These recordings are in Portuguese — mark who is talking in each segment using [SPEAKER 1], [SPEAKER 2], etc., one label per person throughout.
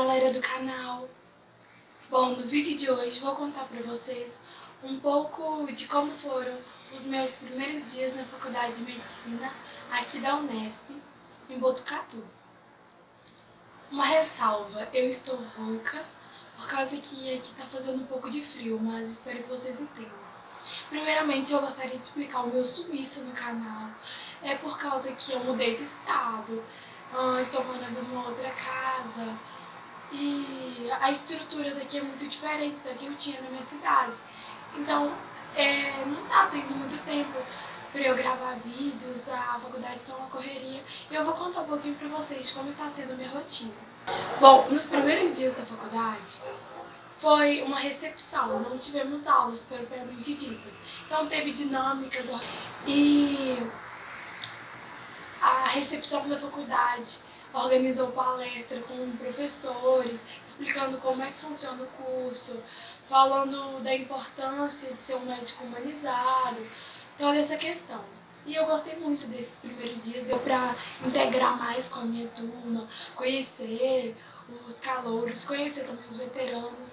[SPEAKER 1] galera do canal! Bom, no vídeo de hoje vou contar pra vocês um pouco de como foram os meus primeiros dias na Faculdade de Medicina aqui da Unesp, em Botucatu. Uma ressalva, eu estou rouca por causa que aqui tá fazendo um pouco de frio, mas espero que vocês entendam. Primeiramente, eu gostaria de explicar o meu sumiço no canal. É por causa que eu mudei de estado, estou morando numa outra casa e a estrutura daqui é muito diferente da que eu tinha na minha cidade. Então, não tá tendo muito tempo para eu gravar vídeos, a faculdade é só uma correria. E eu vou contar um pouquinho pra vocês de como está sendo a minha rotina. Bom, nos primeiros dias da faculdade, foi uma recepção, não tivemos aulas propriamente ditas. Então teve dinâmicas e a recepção da faculdade organizou palestra com professores, explicando como é que funciona o curso, falando da importância de ser um médico humanizado, toda essa questão. E eu gostei muito desses primeiros dias, deu pra integrar mais com a minha turma, conhecer os calouros, conhecer também os veteranos.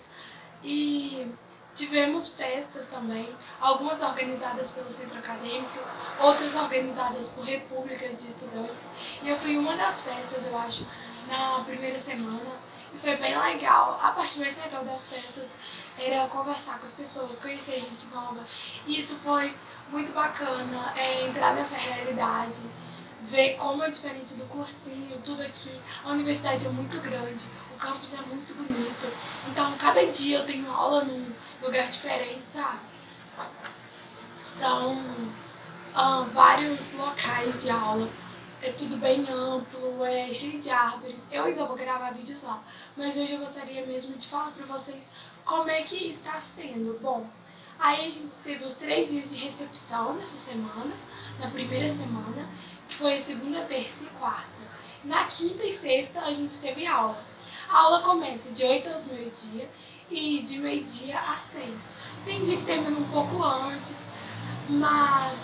[SPEAKER 1] E tivemos festas também, algumas organizadas pelo centro acadêmico, outras organizadas por repúblicas de estudantes. E eu fui em uma das festas, eu acho, na primeira semana, e foi bem legal. A parte mais legal das festas era conversar com as pessoas, conhecer gente nova. E isso foi muito bacana, entrar nessa realidade, ver como é diferente do cursinho, tudo aqui. A universidade é muito grande, o campus é muito bonito, então cada dia eu tenho aula num lugar diferente, sabe? São vários locais de aula, é tudo bem amplo, é cheio de árvores. Eu ainda vou gravar vídeos lá, mas hoje eu gostaria mesmo de falar pra vocês como é que está sendo. Bom, aí a gente teve os 3 dias de recepção nessa semana, na primeira semana, que foi segunda, terça e quarta. Na quinta e sexta a gente teve aula. A aula começa de 8 aos meio-dia e de meio-dia às 6. Tem dia que termina um pouco antes, mas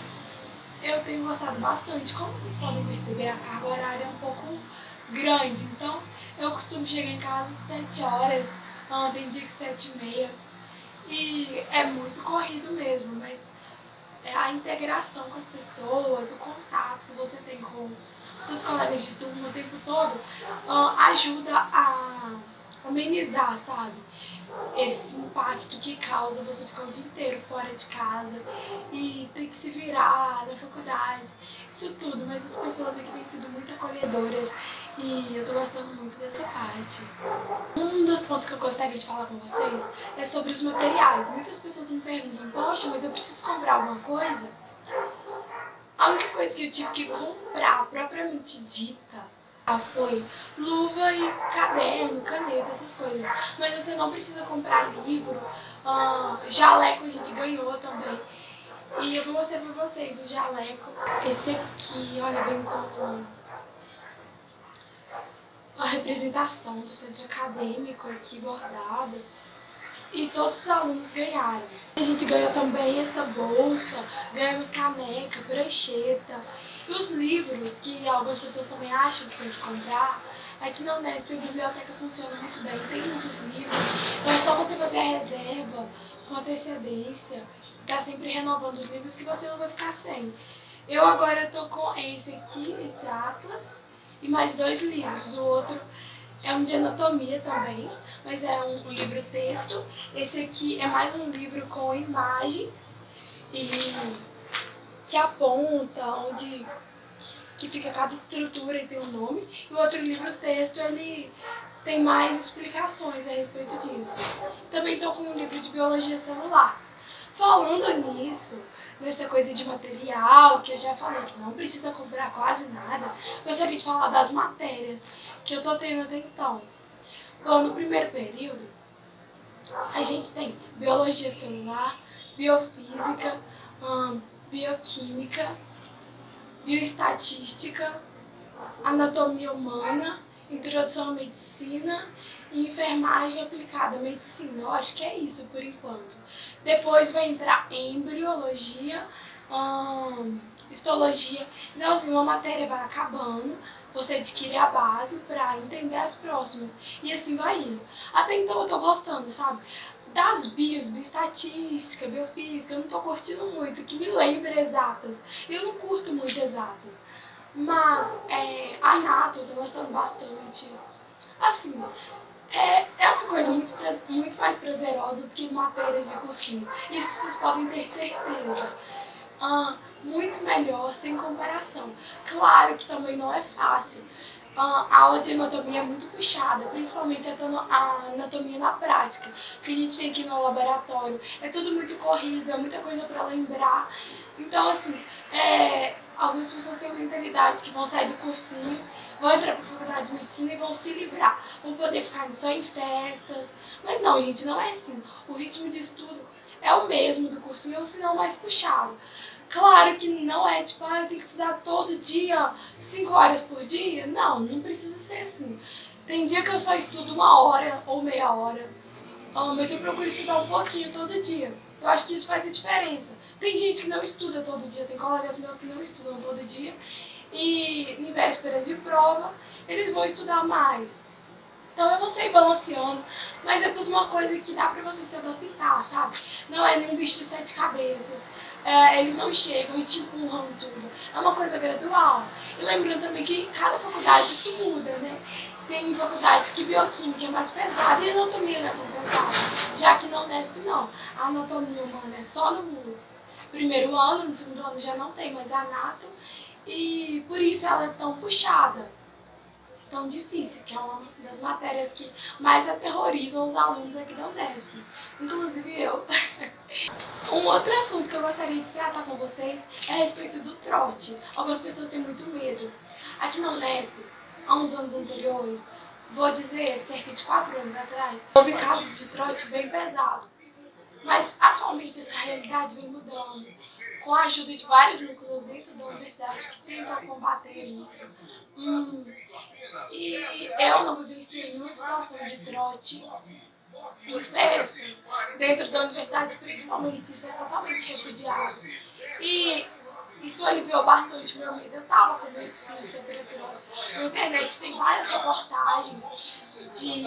[SPEAKER 1] eu tenho gostado bastante. Como vocês podem perceber, a carga horária é um pouco grande, então eu costumo chegar em casa às 7 horas, tem dia que 7h30, e é muito corrido mesmo, mas a integração com as pessoas, o contato que você tem com seus colegas de turma o tempo todo, ajuda a amenizar, sabe? Esse impacto que causa você ficar o dia inteiro fora de casa e ter que se virar na faculdade, isso tudo. Mas as pessoas aqui têm sido muito acolhedoras e eu tô gostando muito dessa parte. Um dos pontos que eu gostaria de falar com vocês é sobre os materiais. Muitas pessoas me perguntam, poxa, mas eu preciso comprar alguma coisa? A única coisa que eu tive que comprar, propriamente dita, foi luva e caderno, caneta, essas coisas. Mas você não precisa comprar livro, jaleco a gente ganhou também. E eu vou mostrar pra vocês o jaleco. Esse aqui, olha, vem com a representação do centro acadêmico aqui bordado. E todos os alunos ganharam. A gente ganhou também essa bolsa, ganhamos caneca, prancheta. E os livros, que algumas pessoas também acham que tem que comprar, aqui na Unesp a biblioteca funciona muito bem, tem muitos livros. Então é só você fazer a reserva com antecedência, tá sempre renovando os livros que você não vai ficar sem. Eu agora tô com esse aqui, esse Atlas, e mais 2 livros. O outro é um de anatomia também, mas é um livro texto. Esse aqui é mais um livro com imagens e que aponta onde que fica cada estrutura e tem um nome. E o outro livro texto, ele tem mais explicações a respeito disso. Também estou com um livro de biologia celular. Falando nisso, nessa coisa de material, que eu já falei que não precisa comprar quase nada, gostaria de falar das matérias que eu tô tendo até então. Bom, no primeiro período, a gente tem biologia celular, biofísica, bioquímica, bioestatística, anatomia humana, introdução à medicina e enfermagem aplicada à medicina. Eu acho que é isso por enquanto. Depois vai entrar embriologia, histologia. Então assim, uma matéria vai acabando, você adquire a base para entender as próximas. E assim vai indo. Até então eu tô gostando, sabe? Das bioestatística, biofísica, eu não tô curtindo muito, que me lembra exatas. Eu não curto muito exatas. Mas a nato eu tô gostando bastante. Assim, é uma coisa muito mais prazerosa do que matérias de cursinho. Isso vocês podem ter certeza. Muito melhor, sem comparação. Claro que também não é fácil. A aula de anatomia é muito puxada, principalmente a anatomia na prática, que a gente tem que ir no laboratório. É tudo muito corrido, é muita coisa para lembrar. Então, assim, algumas pessoas têm a mentalidade que vão sair do cursinho, vão entrar para a faculdade de medicina e vão se livrar, vão poder ficar só em festas. Mas não, gente, não é assim. O ritmo de estudo é o mesmo do cursinho, ou se não mais puxado. Claro que não é tipo, eu tenho que estudar todo dia, 5 horas por dia. Não, não precisa ser assim. Tem dia que eu só estudo 1 hora ou meia hora, mas eu procuro estudar um pouquinho todo dia. Eu acho que isso faz a diferença. Tem gente que não estuda todo dia, tem colegas meus que não estudam todo dia, e em vésperas de prova, eles vão estudar mais. Então é você ir balanceando, mas é tudo uma coisa que dá pra você se adaptar, sabe? Não é nenhum bicho de 7 cabeças. Eles não chegam e te empurram tudo. É uma coisa gradual. E lembrando também que cada faculdade isso muda, né? Tem faculdades que bioquímica é mais pesada e anatomia não é tão pesada. Já que na Unesp não. A anatomia humana é só no primeiro ano, no segundo ano já não tem mais anato. E por isso ela é tão puxada, tão difícil, que é uma das matérias que mais aterrorizam os alunos aqui da Unesp, inclusive eu. Um outro assunto que eu gostaria de tratar com vocês é a respeito do trote. Algumas pessoas têm muito medo. Aqui na Unesp, há uns anos anteriores, vou dizer, cerca de 4 anos atrás, houve casos de trote bem pesado. Mas atualmente essa realidade vem mudando, com a ajuda de vários núcleos dentro da universidade que tentam combater isso. E eu não vivenciei nenhuma situação de trote em festas, dentro da universidade principalmente, isso é totalmente repudiado. E isso aliviou bastante meu medo. Eu tava com medo sim de sofrer trote. Na internet tem várias reportagens de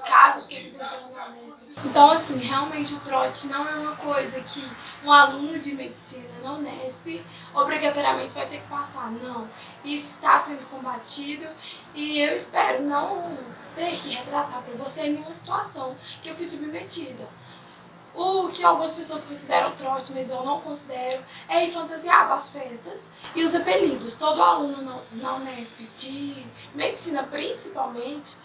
[SPEAKER 1] casos que aconteceram na Unesp. Então, assim, realmente o trote não é uma coisa que um aluno de medicina na Unesp obrigatoriamente vai ter que passar. Não. Isso está sendo combatido e eu espero não ter que retratar para você nenhuma situação que eu fui submetida. O que algumas pessoas consideram trote, mas eu não considero, é ir fantasiado às festas e os apelidos. Todo aluno na Unesp de medicina, principalmente,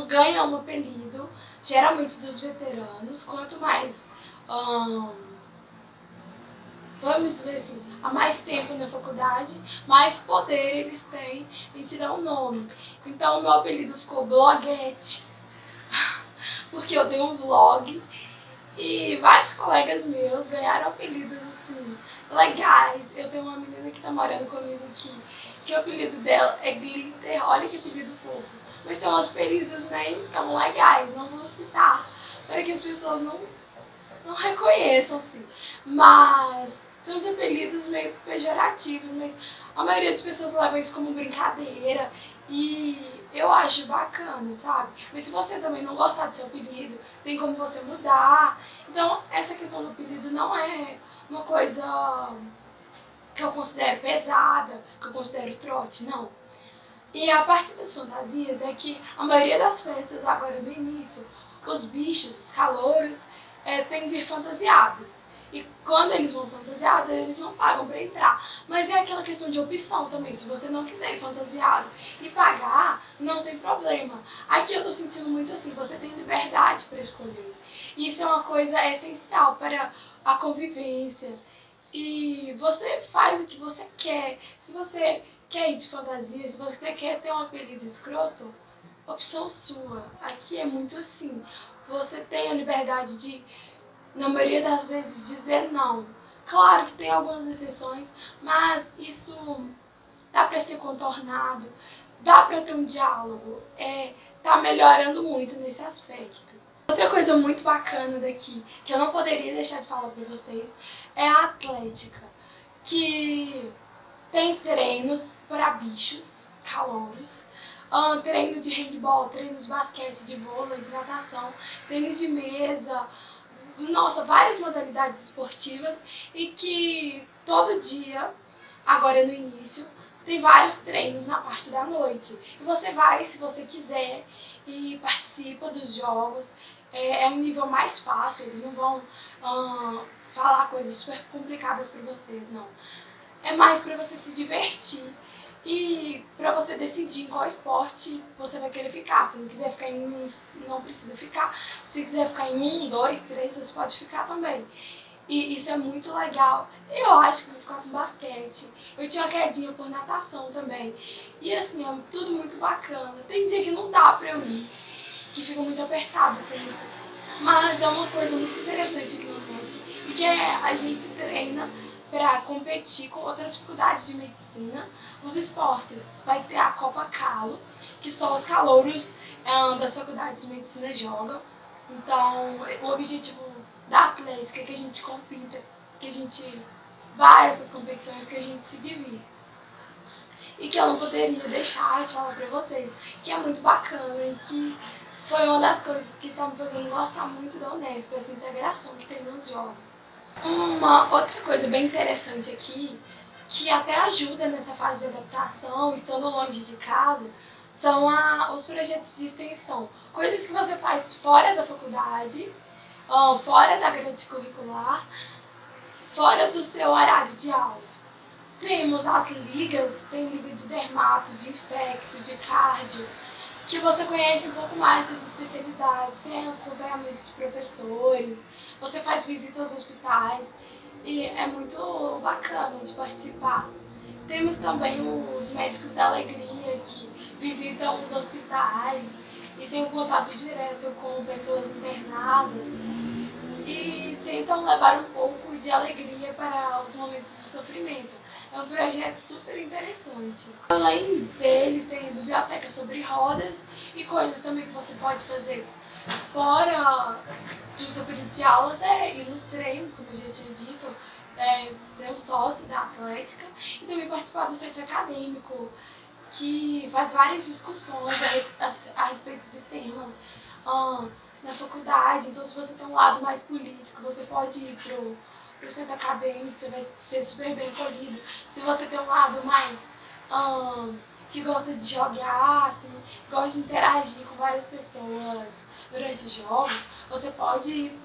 [SPEAKER 1] ganha um apelido, geralmente dos veteranos. Quanto mais, vamos dizer assim, há mais tempo na faculdade, mais poder eles têm em te dar um nome. Então, meu apelido ficou Bloguete, porque eu tenho um vlog. E vários colegas meus ganharam apelidos assim, legais. Eu tenho uma menina que tá morando comigo aqui, que o apelido dela é Glitter, olha que apelido fofo. Mas tem uns apelidos nem tão legais, não vou citar, para que as pessoas não reconheçam, assim. Mas tem uns apelidos meio pejorativos, mas a maioria das pessoas leva isso como brincadeira e eu acho bacana, sabe? Mas se você também não gostar do seu apelido, tem como você mudar. Então, essa questão do apelido não é uma coisa que eu considero pesada, que eu considero trote, não. E a parte das fantasias é que a maioria das festas agora no início, os bichos, os calouros, têm de ir fantasiados. E quando eles vão fantasiados, eles não pagam pra entrar. Mas é aquela questão de opção também. Se você não quiser ir fantasiado e pagar, não tem problema. Aqui eu tô sentindo muito assim, você tem liberdade para escolher. E isso é uma coisa essencial para a convivência. E você faz o que você quer. Se você quer ir de fantasia, se você quer ter um apelido escroto, opção sua. Aqui é muito assim. Você tem a liberdade de, na maioria das vezes, dizer não. Claro que tem algumas exceções, mas isso dá para ser contornado, dá para ter um diálogo, tá melhorando muito nesse aspecto. Outra coisa muito bacana daqui, que eu não poderia deixar de falar para vocês, é a atlética, que tem treinos para bichos, calouros. Treino de handball, treino de basquete, de vôlei, de natação, tênis de mesa, nossa, várias modalidades esportivas e que todo dia, agora no início, tem vários treinos na parte da noite. E você vai, se você quiser, e participa dos jogos. É um nível mais fácil, eles não vão falar coisas super complicadas para vocês, não. É mais para você se divertir e para você decidir em qual esporte você vai querer ficar. Se não quiser ficar em um, não precisa ficar. Se quiser ficar em 1, 2, 3, você pode ficar também. E isso é muito legal. Eu acho que vou ficar com basquete. Eu tinha uma quedinha por natação também. E assim, é tudo muito bacana. Tem dia que não dá pra eu ir, que fica muito apertado o tempo. Mas é uma coisa muito interessante aqui no Unesp. E que a gente treina para competir com outras faculdades de medicina. Os esportes, vai ter a Copa Calo, que só os calouros das faculdades de medicina jogam. Então, o objetivo da atlética é que a gente compita, que a gente vá a essas competições, que a gente se divirta. E que eu não poderia deixar de falar pra vocês, que é muito bacana e que foi uma das coisas que tá me fazendo gostar muito da Unesp, essa integração que tem nos jogos. Uma outra coisa bem interessante aqui, que até ajuda nessa fase de adaptação, estando longe de casa, são os projetos de extensão. Coisas que você faz fora da faculdade, fora da grade curricular, fora do seu horário de aula. Temos as ligas, tem liga de dermato, de infecto, de cardio, que você conhece um pouco mais das especialidades, tem acompanhamento de professores, você faz visita aos hospitais e é muito bacana de participar. Temos também os médicos da alegria que visitam os hospitais e têm um contato direto com pessoas internadas e tentam levar um pouco de alegria para os momentos de sofrimento. É um projeto super interessante. Além deles, tem biblioteca sobre rodas e coisas também que você pode fazer fora do seu período de aulas, ir nos treinos, como eu já tinha dito, ser um sócio da Atlética e também participar do centro acadêmico, que faz várias discussões a respeito de temas na faculdade. Então, se você tem um lado mais político, você pode ir pro centro acadêmico, você vai ser super bem acolhido. Se você tem um lado mais que gosta de jogar, assim, gosta de interagir com várias pessoas durante os jogos, você pode ir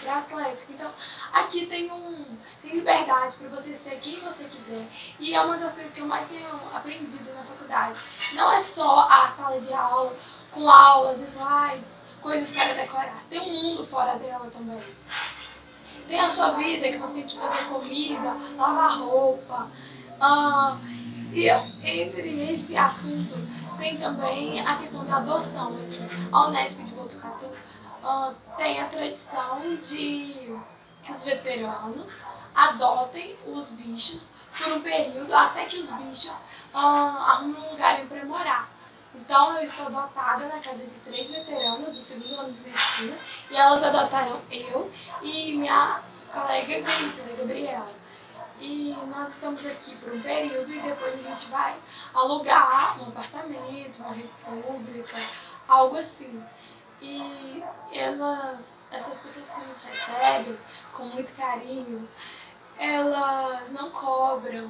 [SPEAKER 1] pra Atlética. Então, aqui tem liberdade para você ser quem você quiser. E é uma das coisas que eu mais tenho aprendido na faculdade. Não é só a sala de aula, com aulas, slides, coisas para decorar. Tem um mundo fora dela também. Tem a sua vida, que você tem que fazer comida, lavar roupa. E entre esse assunto tem também a questão da adoção aqui. A Unesp de Botucatu tem a tradição de que os veteranos adotem os bichos por um período até que os bichos arrumem um lugar para morar. Então, eu estou adotada na casa de 3 veteranas do 2º ano de medicina e elas adotaram eu e minha colega Gabriela. E nós estamos aqui por um período e depois a gente vai alugar um apartamento, uma república, algo assim. E essas pessoas que nos recebem com muito carinho, elas não cobram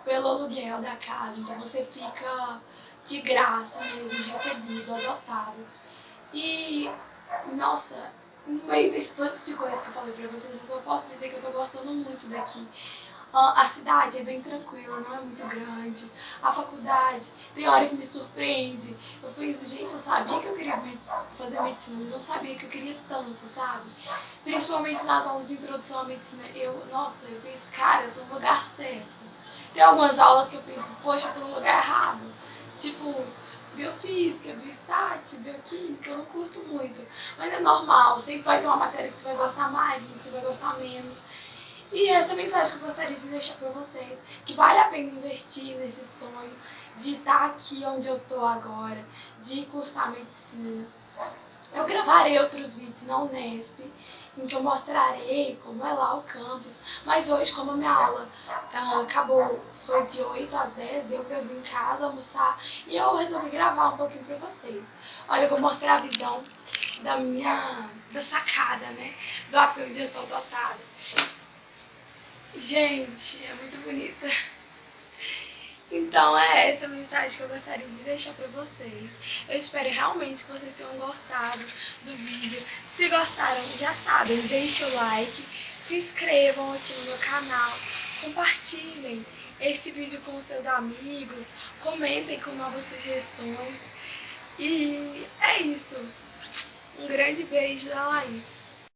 [SPEAKER 1] pelo aluguel da casa, então você fica de graça mesmo, recebido, adotado. E, nossa, no meio desse tanto de coisas que eu falei pra vocês, eu só posso dizer que eu tô gostando muito daqui. A cidade é bem tranquila, não é muito grande. A faculdade tem hora que me surpreende. Eu penso, gente, eu sabia que eu queria fazer medicina, mas eu não sabia que eu queria tanto, sabe? Principalmente nas aulas de introdução à medicina. Eu penso, cara, eu tô no lugar certo. Tem algumas aulas que eu penso, poxa, eu tô no lugar errado. Tipo, biofísica, biostat, bioquímica, eu não curto muito. Mas é normal, sempre vai ter uma matéria que você vai gostar mais, que você vai gostar menos. E essa mensagem que eu gostaria de deixar pra vocês, que vale a pena investir nesse sonho de estar aqui onde eu tô agora, de cursar medicina. Eu gravarei outros vídeos na Unesp em que eu mostrarei como é lá o campus. Mas hoje, como a minha aula acabou, foi de 8 às 10, deu pra eu vir em casa almoçar e eu resolvi gravar um pouquinho pra vocês. Olha, eu vou mostrar a visão da sacada, né? Do AP onde eu tô dotada. Gente, é muito bonita. Então é essa a mensagem que eu gostaria de deixar pra vocês. Eu espero realmente que vocês tenham gostado do vídeo. Se gostaram, já sabem, deixem o like, se inscrevam aqui no meu canal, compartilhem este vídeo com seus amigos, comentem com novas sugestões. E é isso. Um grande beijo da Laís.